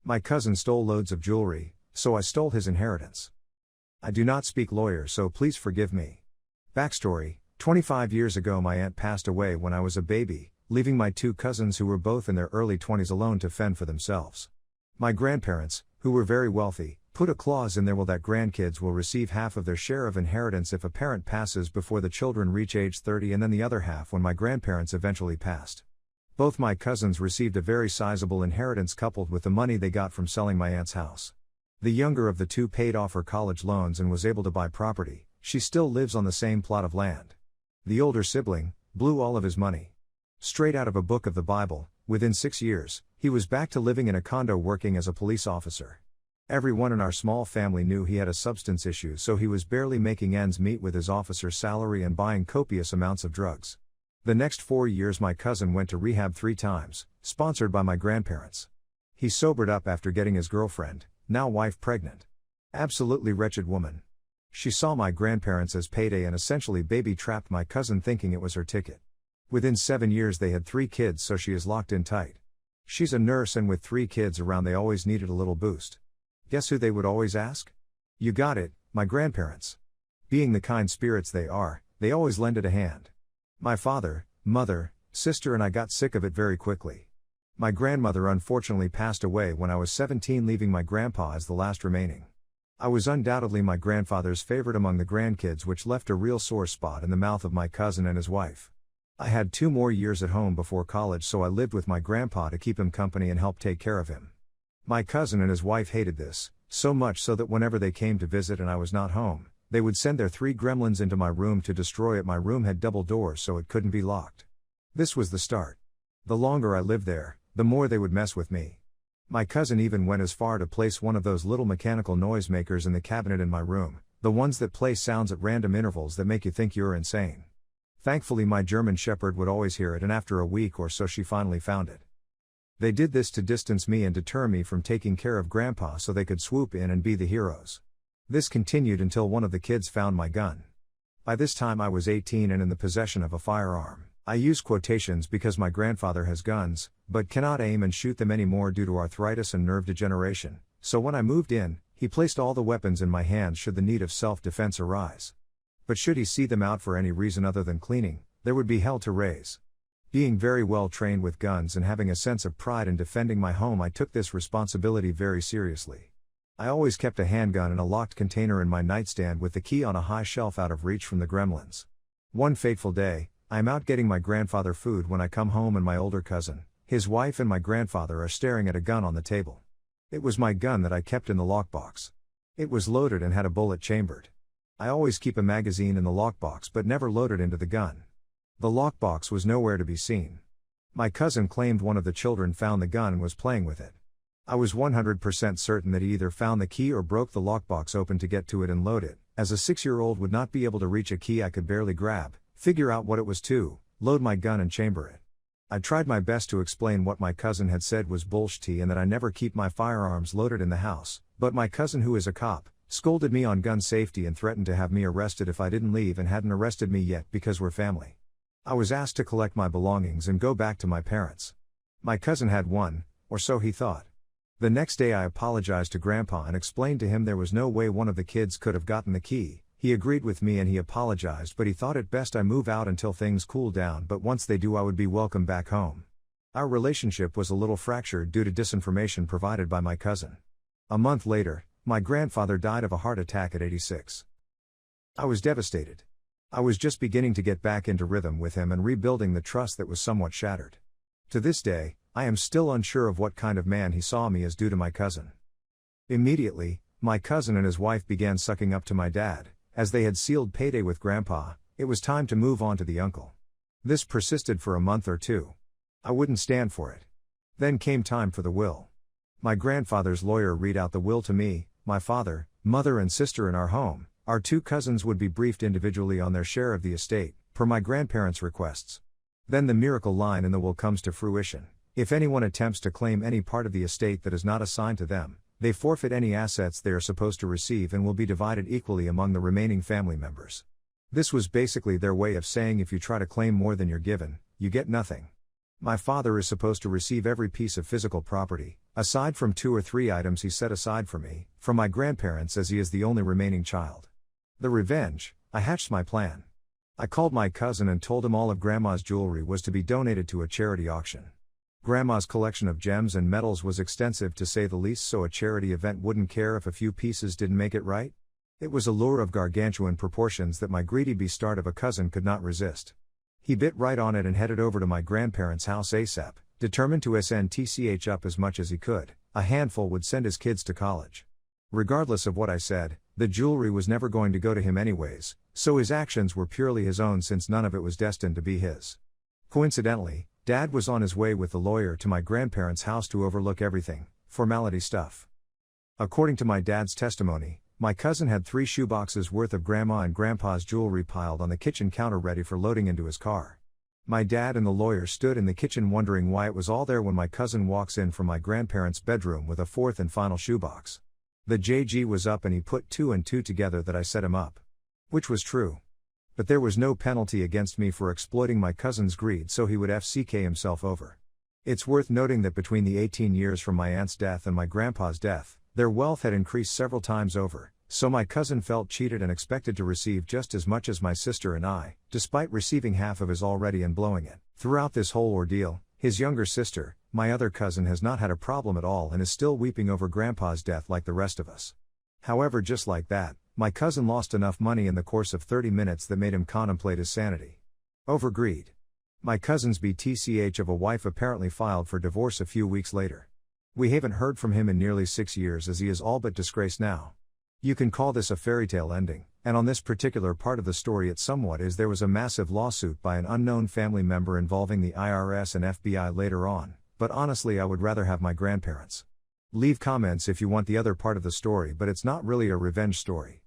My cousin stole loads of jewelry, so I stole his inheritance. I do not speak lawyer, so please forgive me. Backstory: 25 years ago my aunt passed away when I was a baby, leaving my two cousins who were both in their early 20s alone to fend for themselves. My grandparents, who were very wealthy, put a clause in their will that grandkids will receive half of their share of inheritance if a parent passes before the children reach age 30, and then the other half when my grandparents eventually passed. Both my cousins received a very sizable inheritance coupled with the money they got from selling my aunt's house. The younger of the two paid off her college loans and was able to buy property. She still lives on the same plot of land. The older sibling blew all of his money. Straight out of a book of the Bible, within 6 years, he was back to living in a condo working as a police officer. Everyone in our small family knew he had a substance issue, so he was barely making ends meet with his officer's salary and buying copious amounts of drugs. The next 4 years my cousin went to rehab 3 times, sponsored by my grandparents. He sobered up after getting his girlfriend, now wife, pregnant. Absolutely wretched woman. She saw my grandparents as payday and essentially baby-trapped my cousin, thinking it was her ticket. Within 7 years they had 3 kids, so she is locked in tight. She's a nurse, and with 3 kids around they always needed a little boost. Guess who they would always ask? You got it, my grandparents. Being the kind spirits they are, they always lended a hand. My father, mother, sister and I got sick of it very quickly. My grandmother unfortunately passed away when I was 17, leaving my grandpa as the last remaining. I was undoubtedly my grandfather's favorite among the grandkids, which left a real sore spot in the mouth of my cousin and his wife. I had 2 more years at home before college, so I lived with my grandpa to keep him company and help take care of him. My cousin and his wife hated this, so much so that whenever they came to visit and I was not home, they would send their 3 gremlins into my room to destroy it. My room had double doors so it couldn't be locked. This was the start. The longer I lived there, the more they would mess with me. My cousin even went as far to place one of those little mechanical noisemakers in the cabinet in my room, the ones that play sounds at random intervals that make you think you're insane. Thankfully my German Shepherd would always hear it, and after a week or so she finally found it. They did this to distance me and deter me from taking care of Grandpa so they could swoop in and be the heroes. This continued until one of the kids found my gun. By this time I was 18 and in the possession of a firearm. I use quotations because my grandfather has guns, but cannot aim and shoot them anymore due to arthritis and nerve degeneration, so when I moved in, he placed all the weapons in my hands should the need of self-defense arise. But should he see them out for any reason other than cleaning, there would be hell to raise. Being very well trained with guns and having a sense of pride in defending my home, I took this responsibility very seriously. I always kept a handgun in a locked container in my nightstand with the key on a high shelf out of reach from the gremlins. One fateful day, I am out getting my grandfather food when I come home and my older cousin, his wife and my grandfather are staring at a gun on the table. It was my gun that I kept in the lockbox. It was loaded and had a bullet chambered. I always keep a magazine in the lockbox but never loaded into the gun. The lockbox was nowhere to be seen. My cousin claimed one of the children found the gun and was playing with it. I was 100% certain that he either found the key or broke the lockbox open to get to it and load it, as a 6-year-old would not be able to reach a key I could barely grab, figure out what it was to, load my gun and chamber it. I tried my best to explain what my cousin had said was bullshit and that I never keep my firearms loaded in the house, but my cousin, who is a cop, scolded me on gun safety and threatened to have me arrested if I didn't leave, and hadn't arrested me yet because we're family. I was asked to collect my belongings and go back to my parents. My cousin had one, or so he thought. The next day I apologized to Grandpa and explained to him there was no way one of the kids could have gotten the key. He agreed with me and he apologized, but he thought it best I move out until things cool down, but once they do I would be welcome back home. Our relationship was a little fractured due to disinformation provided by my cousin. A month later, my grandfather died of a heart attack at 86. I was devastated. I was just beginning to get back into rhythm with him and rebuilding the trust that was somewhat shattered. To this day, I am still unsure of what kind of man he saw me as due to my cousin. Immediately, my cousin and his wife began sucking up to my dad. As they had sealed payday with Grandpa, it was time to move on to the uncle. This persisted for a month or 2. I wouldn't stand for it. Then came time for the will. My grandfather's lawyer read out the will to me, my father, mother and sister in our home. Our 2 cousins would be briefed individually on their share of the estate, per my grandparents' requests. Then the miracle line in the will comes to fruition. If anyone attempts to claim any part of the estate that is not assigned to them, they forfeit any assets they are supposed to receive and will be divided equally among the remaining family members. This was basically their way of saying if you try to claim more than you're given, you get nothing. My father is supposed to receive every piece of physical property, aside from 2 or 3 items he set aside for me, from my grandparents as he is the only remaining child. The revenge, I hatched my plan. I called my cousin and told him all of Grandma's jewelry was to be donated to a charity auction. Grandma's collection of gems and metals was extensive to say the least, so a charity event wouldn't care if a few pieces didn't make it right. It was a lure of gargantuan proportions that my greedy beastard of a cousin could not resist. He bit right on it and headed over to my grandparents' house ASAP, determined to SNTCH up as much as he could. A handful would send his kids to college. Regardless of what I said, the jewelry was never going to go to him anyways, so his actions were purely his own since none of it was destined to be his. Coincidentally, Dad was on his way with the lawyer to my grandparents' house to overlook everything, formality stuff. According to my dad's testimony, my cousin had 3 shoeboxes worth of Grandma and Grandpa's jewelry piled on the kitchen counter ready for loading into his car. My dad and the lawyer stood in the kitchen wondering why it was all there when my cousin walks in from my grandparents' bedroom with a 4th and final shoebox. The JG was up and he put 2 and 2 together that I set him up. Which was true. But there was no penalty against me for exploiting my cousin's greed, so he would FCK himself over. It's worth noting that between the 18 years from my aunt's death and my grandpa's death, their wealth had increased several times over, so my cousin felt cheated and expected to receive just as much as my sister and I, despite receiving half of his already and blowing it. Throughout this whole ordeal, his younger sister, my other cousin, has not had a problem at all and is still weeping over Grandpa's death like the rest of us. However, just like that, my cousin lost enough money in the course of 30 minutes that made him contemplate his sanity. Over greed. My cousin's BTCH of a wife apparently filed for divorce a few weeks later. We haven't heard from him in nearly 6 years as he is all but disgraced now. You can call this a fairy tale ending, and on this particular part of the story it somewhat is. There was a massive lawsuit by an unknown family member involving the IRS and FBI later on, but honestly I would rather have my grandparents. Leave comments if you want the other part of the story, but it's not really a revenge story.